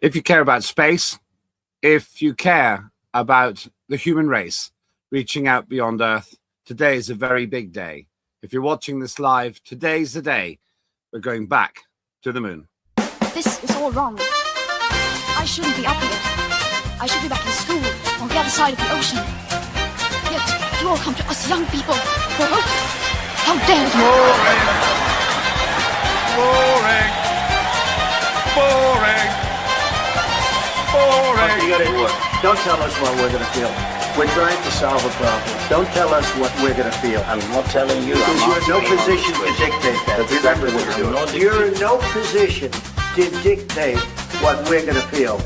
If you care about space, if you care about the human race reaching out beyond Earth, today is a very big day. If you're watching this live, today's the day we're going back to the moon. This is all wrong. I shouldn't be up here. I should be back in school on the other side of the ocean. Yet you all come to us young people for hope. How dare you! Boring. Boring. Boring. Okay, get it work. Don't tell us what we're going to feel. We're trying to solve a problem. Don't tell us what we're going to feel. I'm not telling you. Because you're in no position to dictate that. That's exactly what you're doing. You're in no position to dictate what we're going to feel.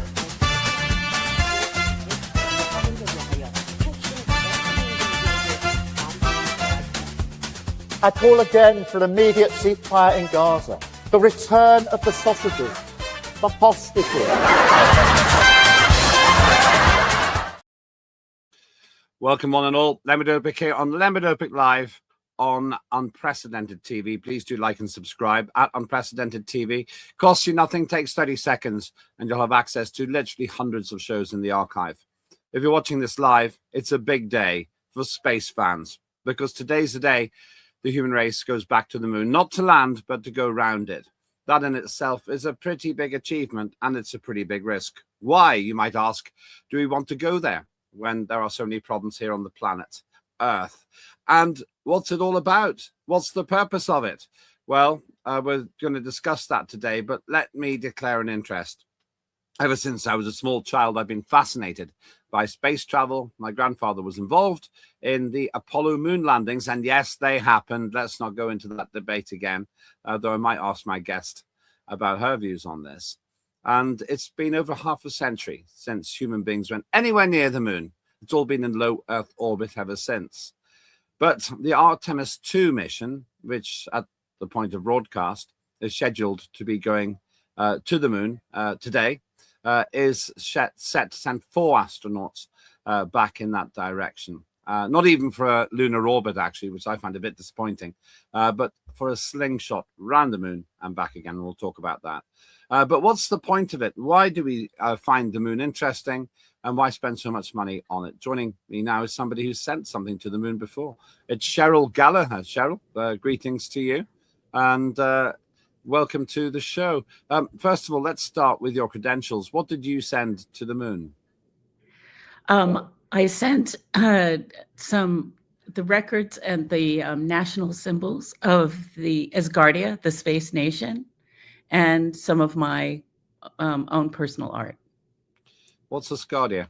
I call again for an immediate ceasefire in Gaza, the return of the sausages, the hostages. Welcome one and all. Lembit Öpik here on Lembit Öpik Live on Unprecedented TV. Please do like and subscribe at Unprecedented TV. Costs you nothing, takes 30 seconds, and you'll have access to literally hundreds of shows in the archive. If you're watching this live, it's a big day for space fans, because today's the day the human race goes back to the moon, not to land, but to go round it. That in itself is a pretty big achievement, and it's a pretty big risk. Why, you might ask, do we want to go there when there are so many problems here on the planet Earth? And what's it all about? What's the purpose of it? Well, we're going to discuss that today, but let me declare an interest. Ever since I was a small child, I've been fascinated by space travel. My grandfather was involved in the Apollo moon landings, and yes, they happened. Let's not go into that debate again, though I might ask my guest about her views on this. And it's been over half a century since human beings went anywhere near the moon. It's all been in low Earth orbit ever since. But the Artemis II mission, which at the point of broadcast is scheduled to be going to the moon today, is set to send 4 astronauts back in that direction. Not even for a lunar orbit, actually, which I find a bit disappointing, but for a slingshot round the moon and back again. And we'll talk about that. But what's the point of it? Why do we find the moon interesting, and why spend so much money on it? Joining me now is somebody who's sent something to the moon before. It's Cheryl Gallagher. Cheryl, greetings to you, and welcome to the show. First of all, let's start with your credentials. What did you send to the moon? I sent the records and the national symbols of the Asgardia, the space nation, and some of my own personal art. What's Asgardia?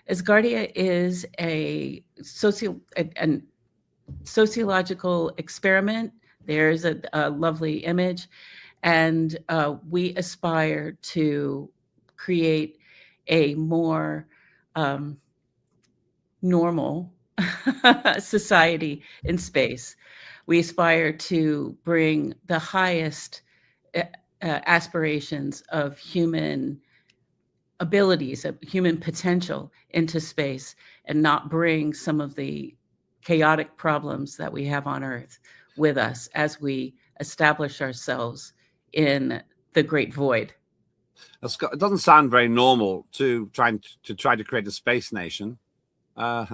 Asgardia is a sociological experiment. There's a lovely image, and we aspire to create a more normal society in space. We aspire to bring the highest aspirations of human abilities, of human potential into space, and not bring some of the chaotic problems that we have on Earth with us as we establish ourselves in the great void. It doesn't sound very normal to try to create a space nation. I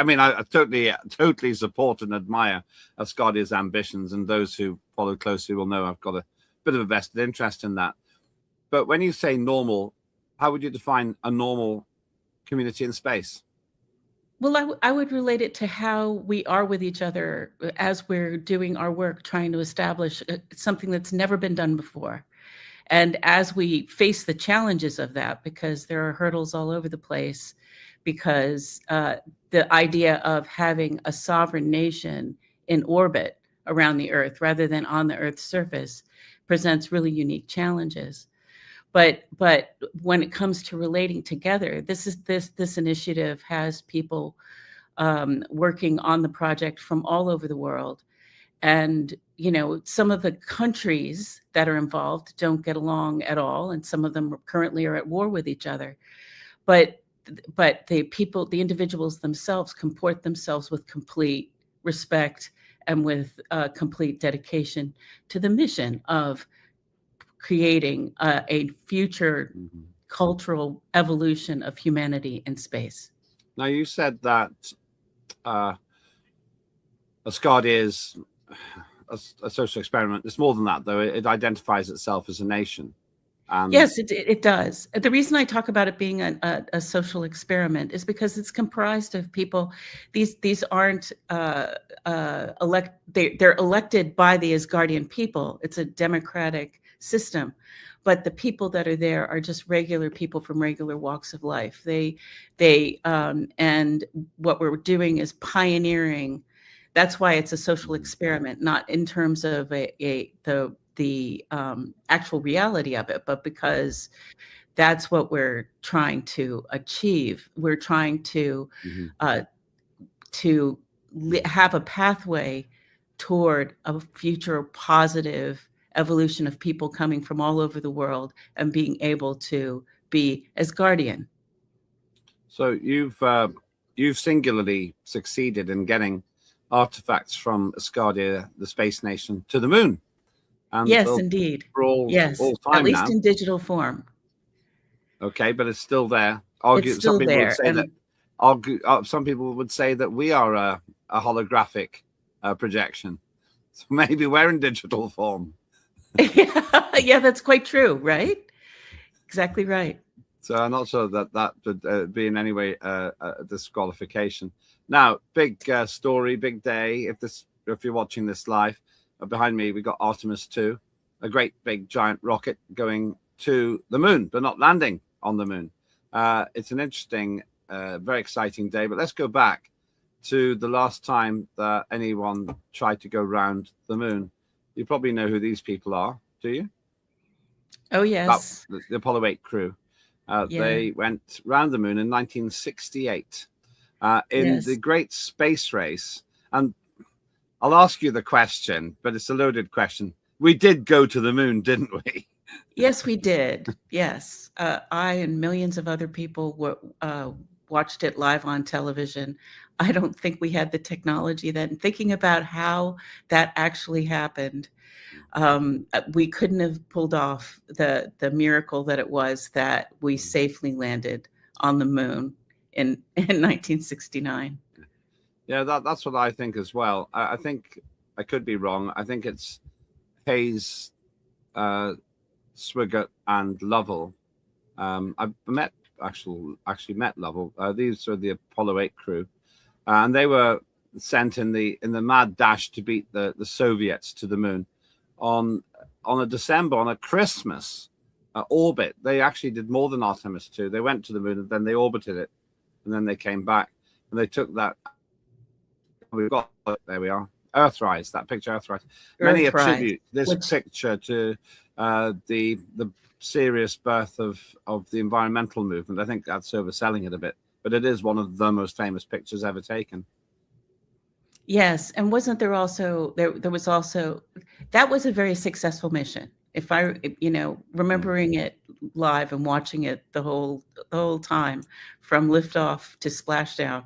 mean, I totally support and admire Asgardia's ambitions, and those who follow closely will know I've got a bit of a vested interest in that. But when you say normal, how would you define a normal community in space? Well, I would relate it to how we are with each other as we're doing our work, trying to establish something that's never been done before. And as we face the challenges of that, because there are hurdles all over the place, because the idea of having a sovereign nation in orbit around the Earth rather than on the Earth's surface presents really unique challenges. But when it comes to relating together, this initiative has people working on the project from all over the world. And, some of the countries that are involved don't get along at all. And some of them currently are at war with each other. But the individuals themselves comport themselves with complete respect and with complete dedication to the mission of creating a future cultural evolution of humanity in space. Now, you said that Asgardia is a social experiment. It's more than that, though. It identifies itself as a nation. Yes, it does. The reason I talk about it being a social experiment is because it's comprised of people. These aren't they're elected by the Asgardian people. It's a democratic system, but the people that are there are just regular people from regular walks of life. And what we're doing is pioneering. That's why it's a social experiment, not in terms of the actual reality of it, but because that's what we're trying to achieve. We're trying to have a pathway toward a future positive evolution of people coming from all over the world and being able to be Asgardian. So you've singularly succeeded in getting artifacts from Asgardia, the space nation, to the moon. And yes, indeed. For all time at least now. in digital form. Okay, but it's still there. It's still there. Some people would say that we are a holographic projection. So maybe we're in digital form. Yeah, that's quite true, right? Exactly right. So I'm not sure that would be in any way a disqualification. Now, big story, big day. If you're watching this live, behind me we got Artemis II, a great big giant rocket going to the moon, but not landing on the moon. It's an interesting, very exciting day. But let's go back to the last time that anyone tried to go round the moon. You probably know who these people are, do you? Oh, yes. The Apollo 8 crew. They went round the moon in 1968 in the great space race. And I'll ask you the question, but it's a loaded question. We did go to the moon, didn't we? Yes, we did. Yes. I and millions of other people watched it live on television. I don't think we had the technology then. Thinking about how that actually happened, we couldn't have pulled off the miracle that it was that we safely landed on the moon in 1969. Yeah, that's what I think as well. I think I could be wrong. I think it's Hayes, Swigert, and Lovell. I've actually met Lovell. These are the Apollo 8 crew, and they were sent in the mad dash to beat the Soviets to the moon on a Christmas orbit. They actually did more than Artemis II. They went to the moon and then they orbited it, and then they came back and they took that. There we are. Earthrise, that picture, Earthrise. Many attribute this picture to the serious birth of the environmental movement. I think that's overselling it a bit, but it is one of the most famous pictures ever taken. Yes, and wasn't there also there was also that was a very successful mission. If I remembering it live and watching it the whole time from liftoff to splashdown.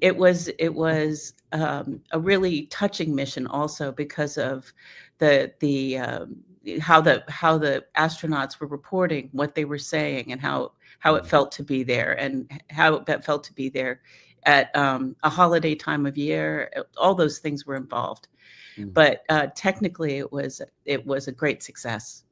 It was a really touching mission also because of how the astronauts were reporting what they were saying and how it felt to be there and how it felt to be there at a holiday time of year. All those things were involved, but technically it was a great success.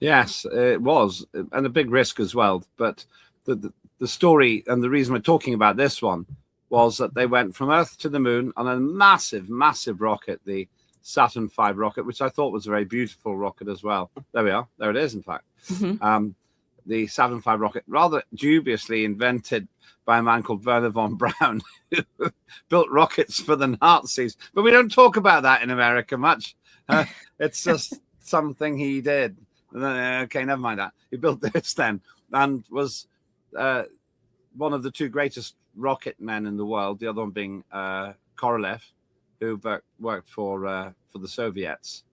Yes, it was, and a big risk as well. But the story and the reason we're talking about this one was that they went from Earth to the moon on a massive, massive rocket, the Saturn V rocket, which I thought was a very beautiful rocket as well. There we are. There it is, in fact. The Saturn V rocket, rather dubiously invented by a man called Werner von Braun, who built rockets for the Nazis. But we don't talk about that in America much. It's just something he did. Okay, never mind that. He built this then and was one of the two greatest rocket men in the world, the other one being Korolev, who worked for the Soviets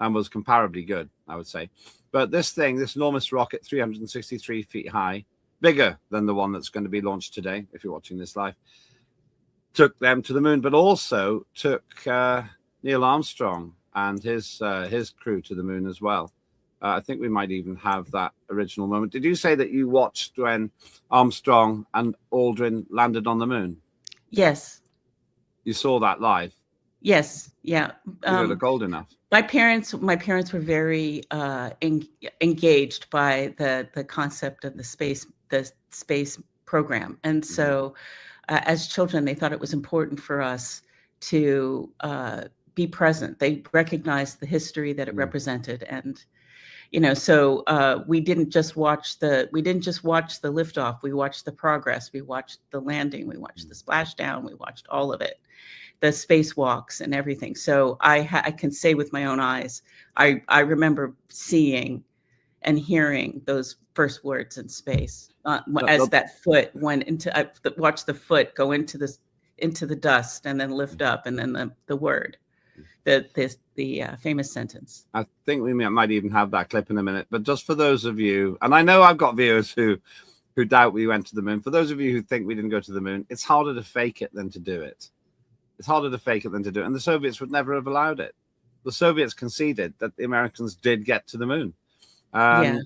and was comparably good, I would say. But this enormous rocket, 363 feet high, bigger than the one that's going to be launched today, if you're watching this live, took them to the moon, but also took Neil Armstrong and his crew to the moon as well. I think we might even have that original moment. Did you say that you watched when Armstrong and Aldrin landed on the moon? Yes. You saw that live? Yes. Yeah. You don't look old enough. My parents were very engaged by the concept of the space program, and so as children, they thought it was important for us to be present. They recognized the history that it represented, and so we didn't just watch the liftoff. We watched the progress. We watched the landing. We watched the splashdown. We watched all of it, the spacewalks and everything. So I can say with my own eyes, I remember seeing and hearing those first words in space as that foot went into. I watched the foot go into the dust and then lift up, and then the word. The famous sentence. I think we might even have that clip in a minute, but just for those of you, and I know I've got viewers who doubt we went to the moon. For those of you who think we didn't go to the moon, it's harder to fake it than to do it. It's harder to fake it than to do it. And the Soviets would never have allowed it. The Soviets conceded that the Americans did get to the moon. And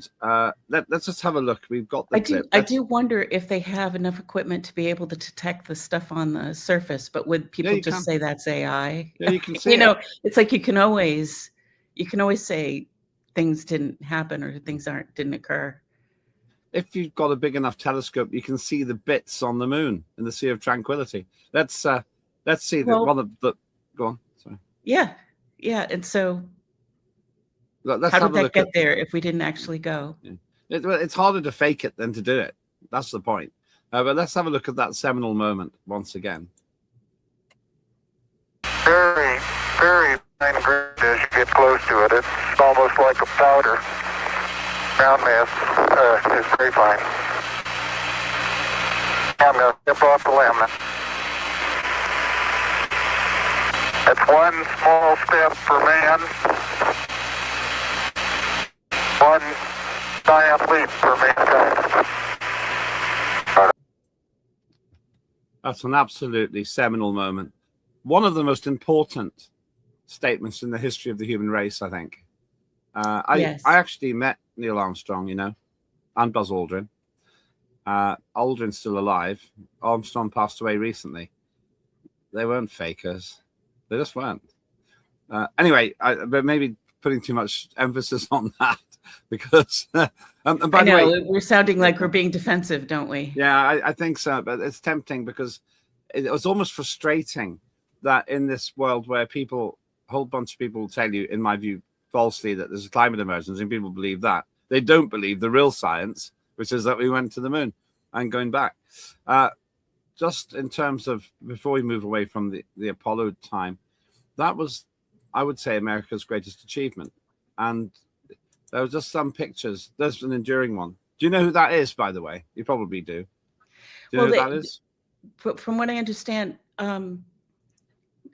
let's just have a look. We've got the clip. I do wonder if they have enough equipment to be able to detect the stuff on the surface, but would people just say that's AI? Yeah, you can see it. It's like you can always say things didn't happen or things didn't occur. If you've got a big enough telescope, you can see the bits on the moon in the Sea of Tranquility. Let's see one of the. Go on. Sorry. Yeah, and so. How did that get there if we didn't actually go? Yeah. It's harder to fake it than to do it. That's the point. But let's have a look at that seminal moment once again. Very, very fine grained as you get close to it. It's almost like a powder. Ground mass is very fine. I'm going to step off the limb. That's one small step for man. One giant leap for mankind. That's an absolutely seminal moment. One of the most important statements in the history of the human race, I think. I actually met Neil Armstrong, and Buzz Aldrin. Aldrin's still alive. Armstrong passed away recently. They weren't fakers. They just weren't. Anyway, but maybe putting too much emphasis on that. Because and by the way, we're sounding like we're being defensive, don't we? Yeah, I think so. But it's tempting because it was almost frustrating that in this world where a whole bunch of people will tell you, in my view, falsely, that there's a climate emergency, and people believe that. They don't believe the real science, which is that we went to the moon and going back. Just in terms of, before we move away from the Apollo time, that was, I would say, America's greatest achievement. And there were just some pictures. There's an enduring one. Do you know who that is, by the way? You probably do. Do you know who that is? From what I understand, no,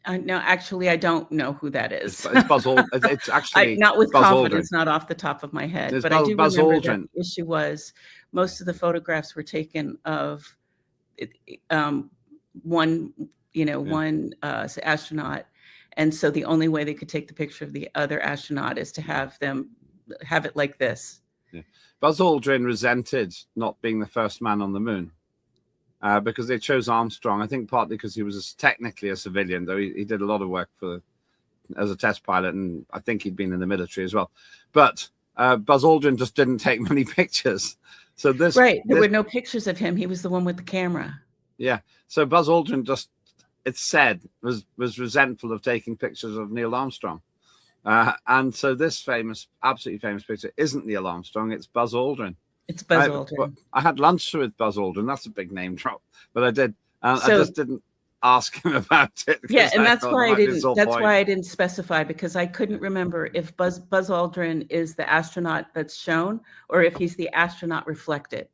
actually, I don't know who that is. It's Buzz Aldrin. It's actually not with Buzz confidence, Aldrin. not off the top of my head. But Buzz, I do Buzz remember Aldrin. that the issue was most of the photographs were taken of one astronaut. And so the only way they could take the picture of the other astronaut is to have it like this. Yeah. Buzz Aldrin resented not being the first man on the moon because they chose Armstrong. I think partly because he was technically a civilian, though he did a lot of work as a test pilot, and I think he'd been in the military as well. But Buzz Aldrin just didn't take many pictures. So there were no pictures of him. He was the one with the camera. Yeah. So Buzz Aldrin just, it's said, was resentful of taking pictures of Neil Armstrong. And so this absolutely famous picture isn't Neil Armstrong, it's Buzz Aldrin. It's Buzz Aldrin. I had lunch with Buzz Aldrin. That's a big name drop, but I did. I just didn't ask him about it. Yeah, and that's why I didn't. That's why I didn't specify, because I couldn't remember if Buzz Aldrin is the astronaut that's shown or if he's the astronaut reflected.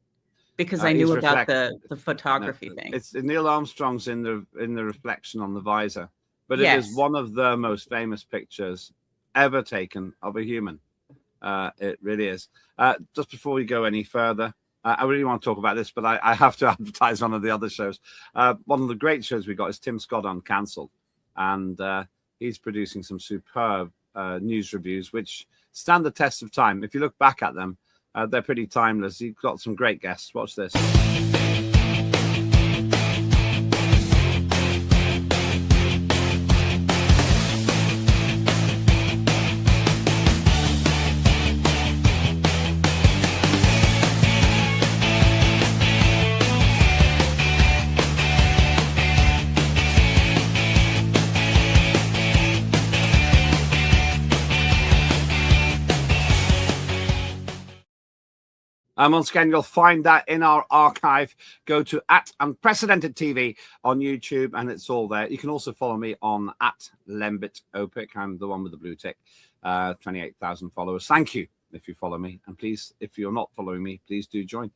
Because I knew about the photography thing. It's Neil Armstrong's in the reflection on the visor, but it is one of the most famous pictures ever taken of a human. It really is. Just before we go any further, I really want to talk about this, but I have to advertise one of the other shows. One of the great shows we got is Tim Scott on Cancelled, and he's producing some superb news reviews, which stand the test of time. If you look back at them, they're pretty timeless. You've got some great guests. Watch this. Once again, you'll find that in our archive. Go to @unprecedentedTV on YouTube, and it's all there. You can also follow me on @Lembit Öpik. I'm the one with the blue tick, 28,000 followers. Thank you if you follow me, and please, if you're not following me, please do join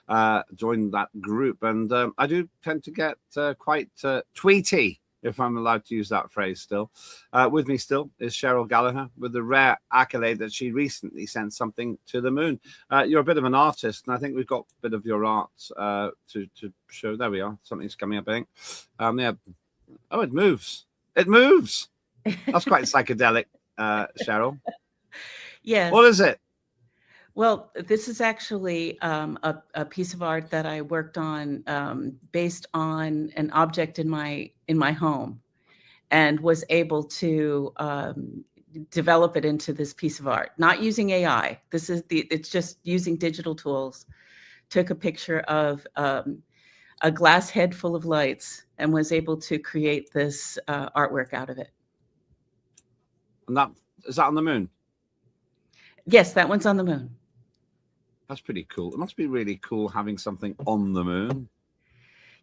that group. And I do tend to get quite tweety, if I'm allowed to use that phrase still. With me still is Cheryl Gallagher, with the rare accolade that she recently sent something to the moon. You're a bit of an artist, and I think we've got a bit of your art to show. There we are. Something's coming up, I think. Yeah. Oh, it moves. It moves. That's quite psychedelic, Cheryl. Yes. What is it? Well, this is actually a piece of art that I worked on based on an object in my home, and was able to develop it into this piece of art, not using AI. It's just using digital tools. Took a picture of a glass head full of lights and was able to create this artwork out of it. And is that on the moon? Yes, that one's on the moon. That's pretty cool. It must be really cool having something on the moon.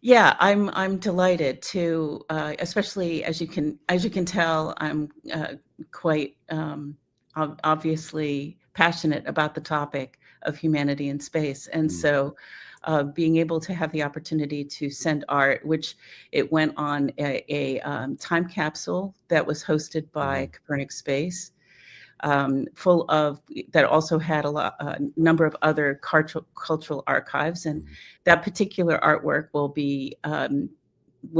Yeah, I'm delighted to, especially as you can tell, I'm quite obviously passionate about the topic of humanity in space, and so being able to have the opportunity to send art, which it went on a time capsule that was hosted by Copernicus Space. Full of that also had a number of other cultural archives, and that particular artwork will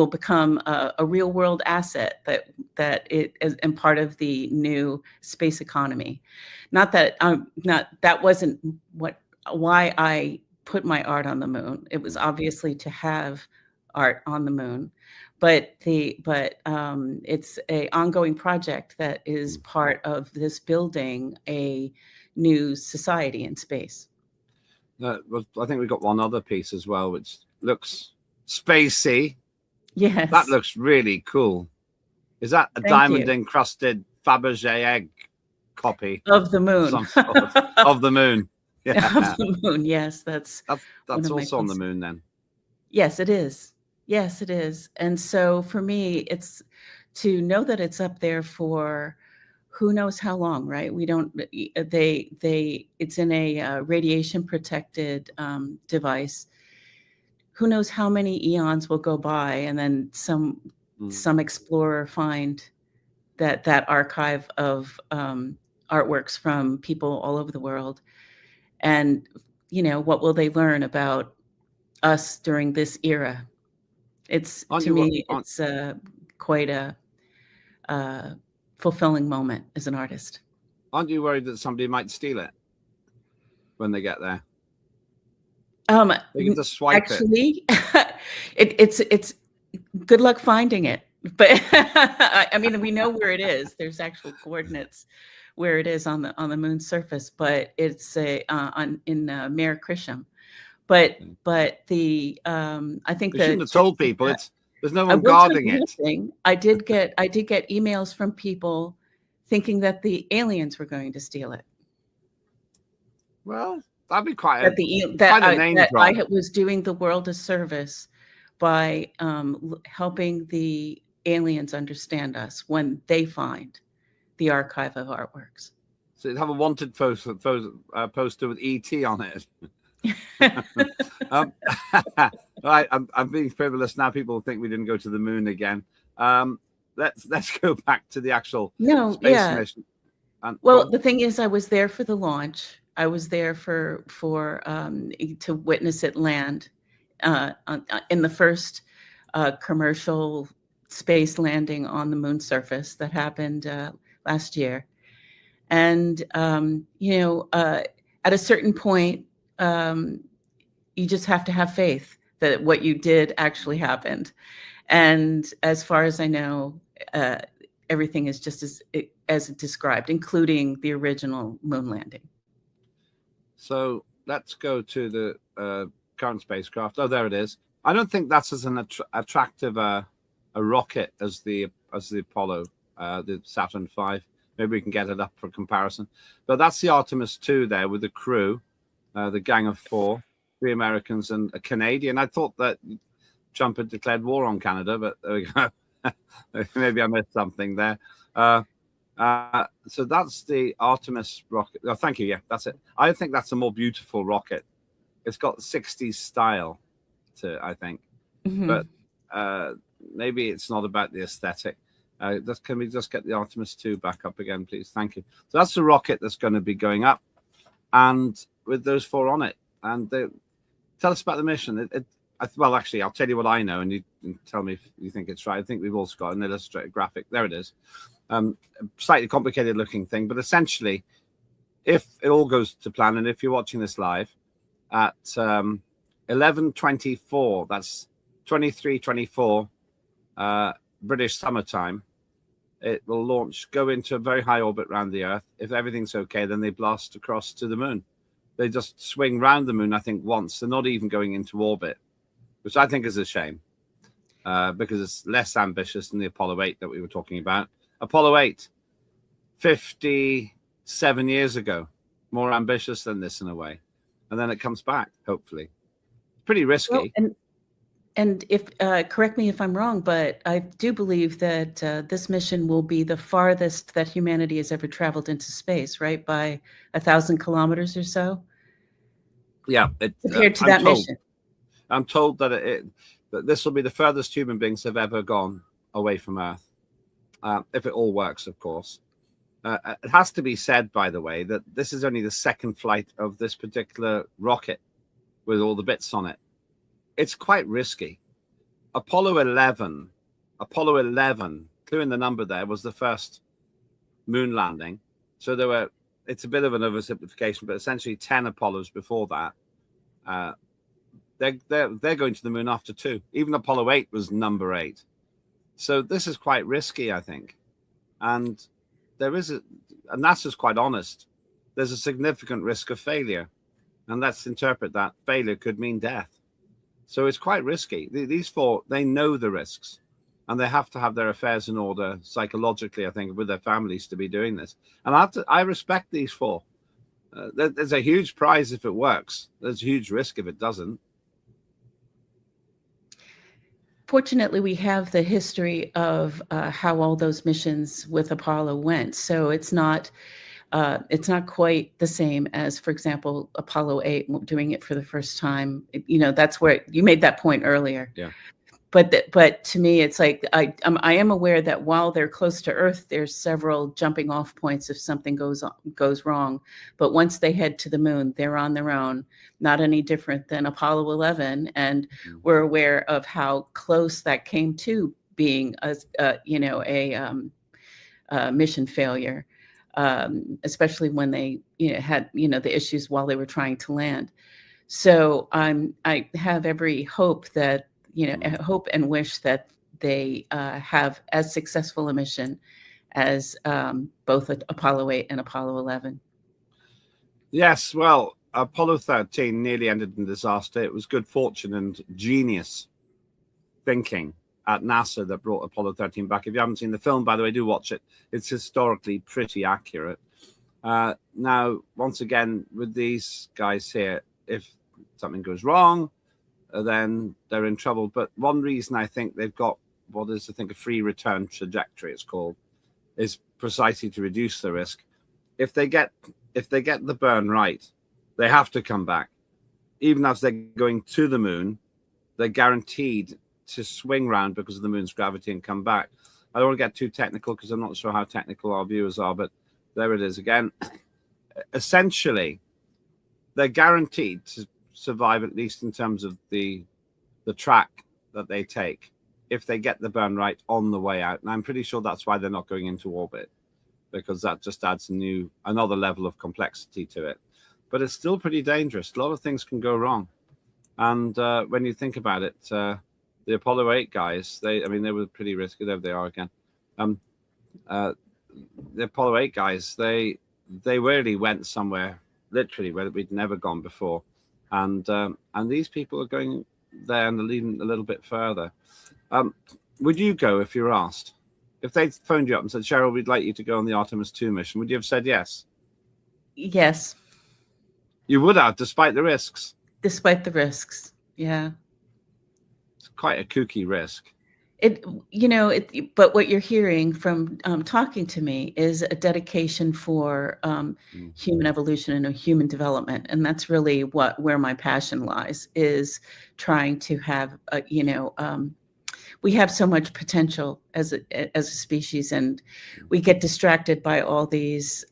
become a real world asset that it is and part of the new space economy. Not that that wasn't why I put my art on the moon. It was obviously to have art on the moon. But it's an ongoing project that is part of this building a new society in space. Well, I think we've got one other piece as well, which looks spacey. Yes. That looks really cool. Is that a diamond-encrusted Fabergé egg copy? Of the moon. Of the moon. Yeah. Of the moon, yes. That's also on the moon then. Yes, it is. Yes, it is. And so for me, it's to know that it's up there for who knows how long, right? We don't, it's in a radiation protected device. Who knows how many eons will go by, and then some explorer find that archive of artworks from people all over the world. And, what will they learn about us during this era? It's quite a fulfilling moment as an artist. Aren't you worried that somebody might steal it when they get there? They can just swipe it's good luck finding it. But I mean, we know where it is. There's actual coordinates where it is on the moon's surface, but it's in Mare Crisium. But the I think we shouldn't have told people. There's no one guarding it. I did get emails from people thinking that the aliens were going to steal it. Well, that'd be quite a name drop. I was doing the world a service by helping the aliens understand us when they find the archive of artworks. So you'd have a wanted poster with ET on it. Right, I'm being frivolous now. People think we didn't go to the moon again. Let's go back to the actual space mission. The thing is, I was there for the launch. I was there for to witness it land in the first commercial space landing on the moon's surface that happened last year. And, at a certain point, you just have to have faith that what you did actually happened. And as far as I know, everything is just as described, including the original moon landing. So let's go to the current spacecraft. Oh, there it is. I don't think that's as an attractive a rocket as the Apollo, the Saturn V. Maybe we can get it up for comparison. But that's the Artemis II there with the crew, the gang of 4, 3 Americans and a Canadian. I thought that Trump had declared war on Canada, but there we go. Maybe I missed something there. So that's the Artemis rocket. Oh, thank you. Yeah, that's it. I think that's a more beautiful rocket. It's got 60s style to, I think. Mm-hmm. But maybe it's not about the aesthetic. Can we just get the Artemis II back up again, please? Thank you. So that's the rocket that's going to be going up, and with those 4 on it. And tell us about the mission. Well, actually, I'll tell you what I know, and you can tell me if you think it's right. I think we've also got an illustrated graphic. There it is. Slightly complicated looking thing, but essentially, if it all goes to plan, and if you're watching this live at 11:24, that's 23:24 British summertime, it will launch, go into a very high orbit around the Earth. If everything's okay, then they blast across to the moon. They just swing round the moon, I think, once. They're not even going into orbit, which I think is a shame, because it's less ambitious than the Apollo 8 that we were talking about. Apollo 8, 57 years ago, more ambitious than this in a way. And then it comes back, hopefully. Pretty risky. Well, and if correct me if I'm wrong, but I do believe that this mission will be the farthest that humanity has ever traveled into space, right? By 1,000 kilometers or so. Yeah. Compared to that mission. I'm told that that this will be the furthest human beings have ever gone away from Earth. If it all works, of course. It has to be said, by the way, that this is only the second flight of this particular rocket with all the bits on it. It's quite risky. Apollo 11, clue in the number there, was the first moon landing. So it's a bit of an oversimplification, but essentially 10 Apollos before that. They're going to the moon after 2. Even Apollo 8 was number 8. So this is quite risky, I think. And and NASA's quite honest. There's a significant risk of failure. And let's interpret that. Failure could mean death. So it's quite risky. These 4, they know the risks. And they have to have their affairs in order psychologically, I think, with their families to be doing this. And I respect these 4. There's a huge prize if it works. There's a huge risk if it doesn't. Fortunately, we have the history of how all those missions with Apollo went. So it's not quite the same as, for example, Apollo 8 doing it for the first time. That's where you made that point earlier. Yeah. But to me, it's like I am aware that while they're close to Earth, there's several jumping off points if something goes wrong. But once they head to the moon, they're on their own, not any different than Apollo 11. And we're aware of how close that came to being a mission failure, especially when they had the issues while they were trying to land. So I have every hope that. Hope and wish that they have as successful a mission as both Apollo 8 and Apollo 11. Yes, well, Apollo 13 nearly ended in disaster. It was good fortune and genius thinking at NASA that brought Apollo 13 back. If you haven't seen the film, by the way, do watch it. It's historically pretty accurate. Now, once again, with these guys here, if something goes wrong, then they're in trouble. But one reason I think they've got what is, I think, a free return trajectory, it's called, is precisely to reduce the risk. If they get the burn right, they have to come back. Even as they're going to the moon, they're guaranteed to swing round because of the moon's gravity and come back. I don't want to get too technical because I'm not sure how technical our viewers are, but there it is again. Essentially, they're guaranteed to survive, at least in terms of the track that they take, if they get the burn right on the way out. And I'm pretty sure that's why they're not going into orbit, because that just adds another level of complexity to it. But it's still pretty dangerous. A lot of things can go wrong. And when you think about it, the Apollo 8 guys, they were pretty risky. There they are again. The Apollo 8 guys, they really went somewhere, literally, where we'd never gone before. And these people are going there and leading a little bit further. Would you go if you were asked? If they phoned you up and said, Cheryl, we'd like you to go on the Artemis II mission, would you have said yes? Yes. You would have, despite the risks. Despite the risks, yeah. It's quite a kooky risk. But what you're hearing from talking to me is a dedication for human evolution and human development, and that's really where my passion lies. Is trying to have we have so much potential as a species, and we get distracted by all these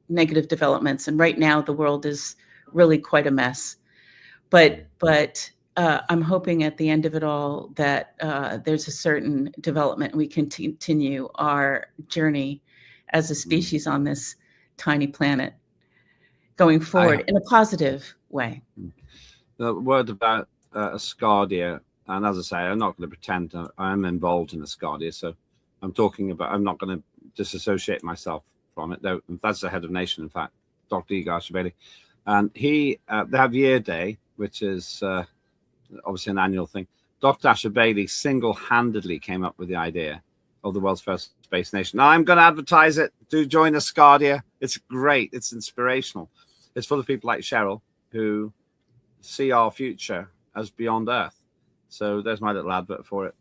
negative developments. And right now, the world is really quite a mess. But I'm hoping at the end of it all that there's a certain development. We can continue our journey as a species on this tiny planet going forward in a positive way. The word about Asgardia, and as I say, I'm not going to pretend I am involved in Asgardia, so I'm not going to disassociate myself from it. Though that's the head of nation, in fact, Dr. Igor Shabeli. And they have Year Day, which is obviously an annual thing. Dr. Ashabeli single-handedly came up with the idea of the world's first space nation. Now, I'm going to advertise it. Do join Asgardia. It's great. It's inspirational. It's full of people like Cheryl who see our future as beyond Earth. So there's my little advert for it.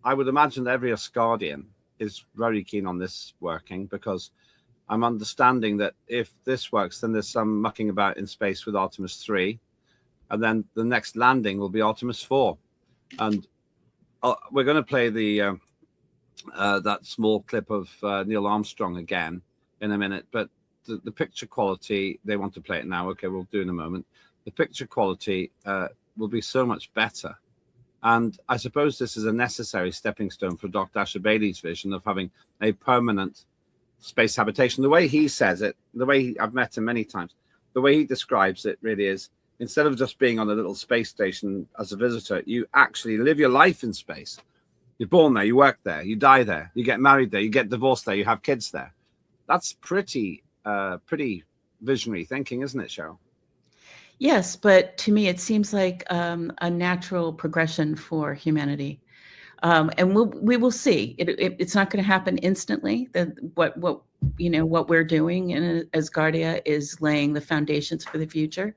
I would imagine that every Asgardian is very keen on this working, because I'm understanding that if this works, then there's some mucking about in space with Artemis III. And then the next landing will be Artemis 4. And we're going to play that small clip of Neil Armstrong again in a minute. But the picture quality, they want to play it now. Okay, we'll do it in a moment. The picture quality will be so much better. And I suppose this is a necessary stepping stone for Dr. Ashabeli's vision of having a permanent space habitation. The way he says it, I've met him many times, the way he describes it really is, instead of just being on a little space station as a visitor, you actually live your life in space. You're born there, you work there, you die there, you get married there, you get divorced there, you have kids there. That's pretty visionary thinking, isn't it, Cheryl? Yes, but to me, it seems like a natural progression for humanity. And we will see. It's not going to happen instantly. What we're doing in Asgardia is laying the foundations for the future.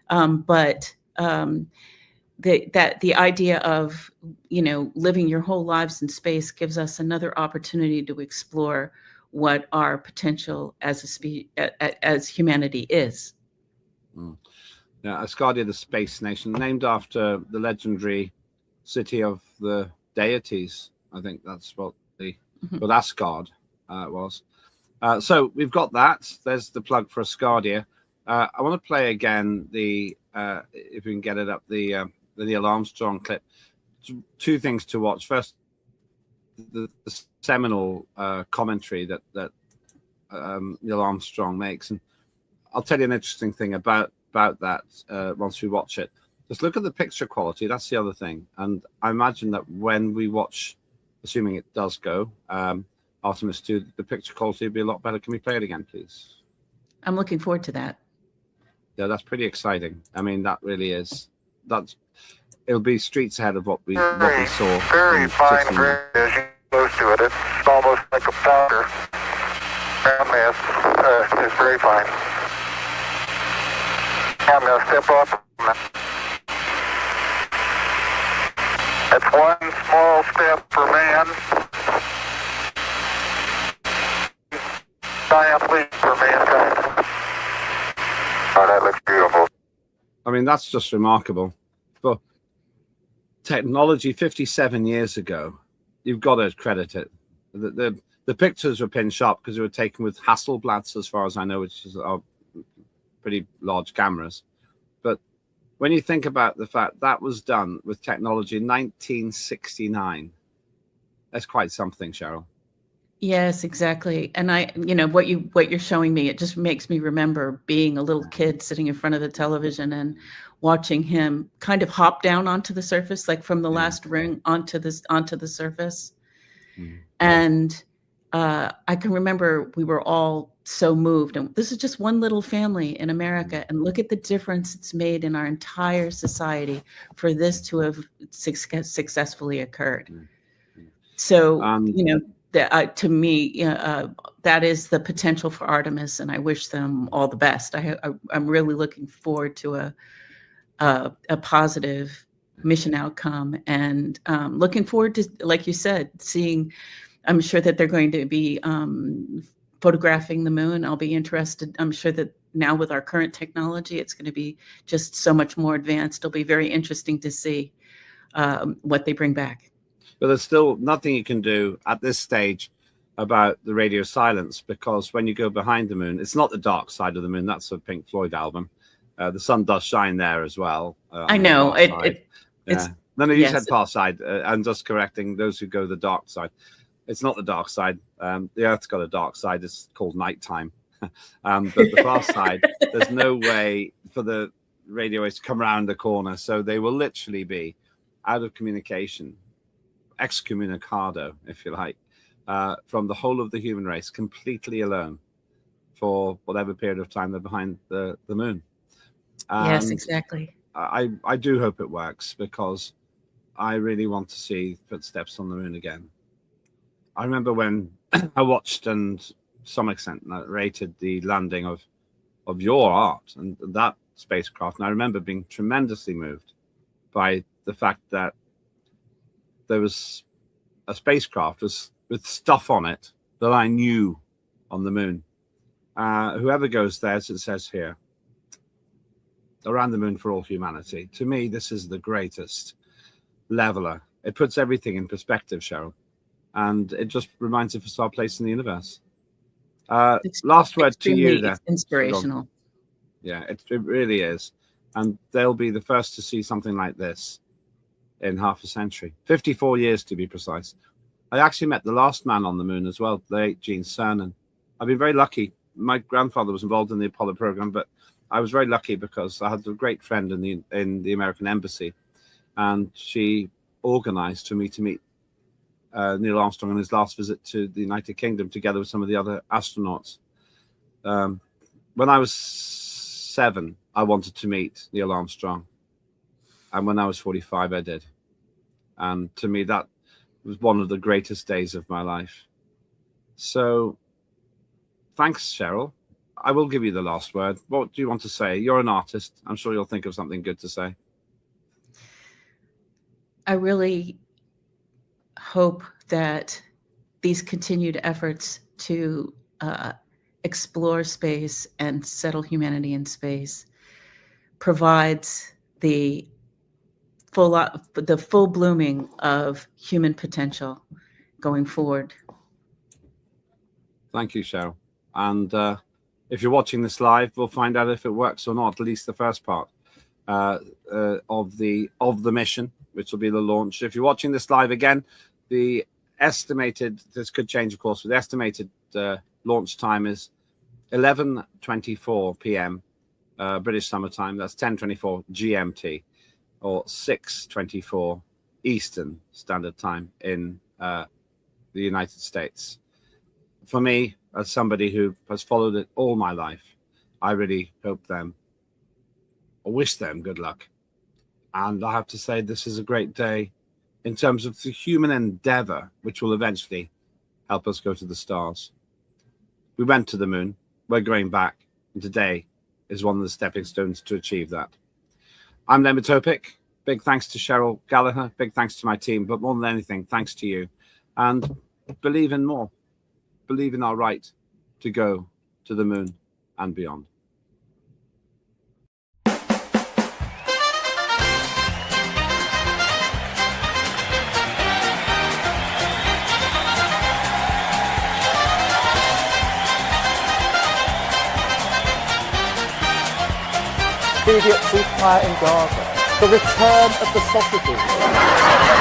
But the idea of living your whole lives in space gives us another opportunity to explore what our potential as humanity is. Now, Asgardia, the space nation, named after the legendary city of the deities. I think that's what what Asgard was. So we've got that. There's the plug for Asgardia. I want to play again if we can get it up, the Neil Armstrong clip. Two things to watch. First, the seminal commentary that Neil Armstrong makes, and I'll tell you an interesting thing about that once we watch it. Just look at the picture quality. That's the other thing. And I imagine that when we watch, assuming it does go, Artemis II, the picture quality will be a lot better. Can we play it again, please? I'm looking forward to that. Yeah, that's pretty exciting. I mean, that really is. It'll be streets ahead of what we saw. Very fine grain as you close to it. It's almost like a powder. Ground mass is very fine. I'm going to step off from that. That's one small step for man, giant leap for mankind. Oh, that looks beautiful. I mean, that's just remarkable. For technology 57 years ago, you've got to credit it. The pictures were pin sharp because they were taken with Hasselblads, as far as I know, which is pretty large cameras. But when you think about the fact that was done with technology in 1969, that's quite something, Cheryl. Yes, exactly. And what you're showing me, it just makes me remember being a little kid sitting in front of the television and watching him kind of hop down onto the surface, like from the last ring onto the surface. And I can remember we were all so moved. And this is just one little family in America. And look at the difference it's made in our entire society for this to have successfully occurred. So, to me, that is the potential for Artemis, and I wish them all the best. I'm really looking forward to a positive mission outcome, and looking forward to, like you said, seeing. I'm sure that they're going to be photographing the moon. I'll be interested. I'm sure that now with our current technology, it's going to be just so much more advanced. It'll be very interesting to see what they bring back. But there's still nothing you can do at this stage about the radio silence, because when you go behind the moon, it's not the dark side of the moon. That's a Pink Floyd album. The sun does shine there as well. I know. It's no, you said far side. I'm just correcting those who go the dark side. It's not the dark side. The Earth's got a dark side. It's called nighttime. But the far side, there's no way for the radio waves to come around the corner. So they will literally be out of communication, excommunicado, if you like, from the whole of the human race, completely alone for whatever period of time they're behind the moon. Yes, exactly. I do hope it works, because I really want to see footsteps on the moon again. I remember when I watched and to some extent narrated the landing of your art and that spacecraft, and I remember being tremendously moved by the fact that there was a spacecraft with stuff on it that I knew on the moon. Whoever goes there, as it says here, around the moon for all humanity. To me, this is the greatest leveler. It puts everything in perspective, Cheryl. And it just reminds us of our place in the universe. Last word to you there. It's inspirational. Yeah, it really is. And they'll be the first to see something like this in half a century. 54 years to be precise. I actually met the last man on the moon as well, the late Gene Cernan. I've been very lucky. My grandfather was involved in the Apollo program, but I was very lucky because I had a great friend in the American embassy, and she organized for me to meet Neil Armstrong on his last visit to the United Kingdom, together with some of the other astronauts. When I was 7, I wanted to meet Neil Armstrong, and when I was 45, I did. And to me, that was one of the greatest days of my life. So, thanks, Cheryl. I will give you the last word. What do you want to say? You're an artist. I'm sure you'll think of something good to say. I really hope that these continued efforts to explore space and settle humanity in space provides the full blooming of human potential going forward. Thank you, Cheryl. And if you're watching this live, we'll find out if it works or not, at least the first part of the mission, which will be the launch. If you're watching this live again, the estimated, this could change, of course, but the estimated launch time is 11:24 p.m. British Summer Time. That's 10:24 GMT, or 6:24 Eastern Standard Time in the United States. For me, as somebody who has followed it all my life, I really hope them, or wish them, good luck. And I have to say, this is a great day in terms of the human endeavor, which will eventually help us go to the stars. We went to the moon, we're going back, and today is one of the stepping stones to achieve that. I'm Lembit Öpik. Big thanks to Cheryl Gallagher, big thanks to my team, but more than anything, thanks to you. And believe in more. Believe in our right to go to the moon and beyond. Immediate ceasefire in Gaza, the return of the sausages.